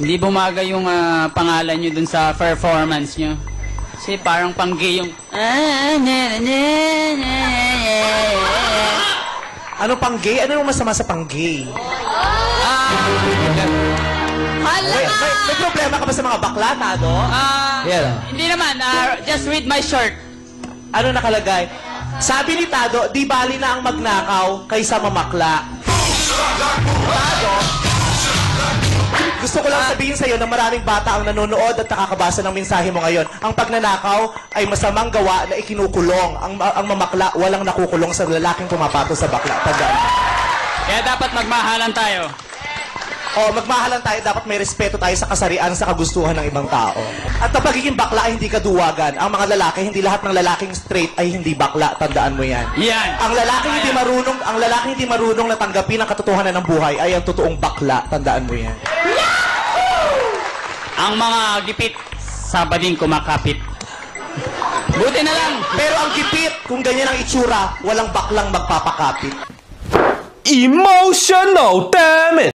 Hindi bumagay yung pangalan nyo dun sa performance nyo. Kasi parang pang-gay yung... Ano pang-gay? Ano yung masama sa pang-gay? May problema ka ba sa mga bakla, Tado? Hindi naman. Just read my shirt. Ano nakalagay? Sabi ni Tado, di bali na ang magnakaw kaysa mamakla. Tado, gusto ko lang sabihin sa'yo na maraming bata ang nanonood at nakakabasa ng mensahe mo ngayon. Ang pagnanakaw ay masamang gawa na ikinukulong. Ang mamakla, walang nakukulong sa lalaking pumapato sa bakla. Tandaan. Kaya dapat magmahalan tayo. O, magmahalan tayo, dapat may respeto tayo sa kasarian, sa kagustuhan ng ibang tao. At ang pagiging bakla ay hindi kaduwagan. Ang mga lalaki, hindi lahat ng lalaking straight ay hindi bakla. Tandaan mo yan. Yan. Ang lalaking hindi marunong na tanggapin ang katotohanan ng buhay ay ang totoong bakla. Tandaan mo yan. Ang mga gipit, sabading kumakapit. Buti na lang. Pero ang gipit, kung ganyan ang itsura, walang baklang magpapakapit. Emotional, damn it!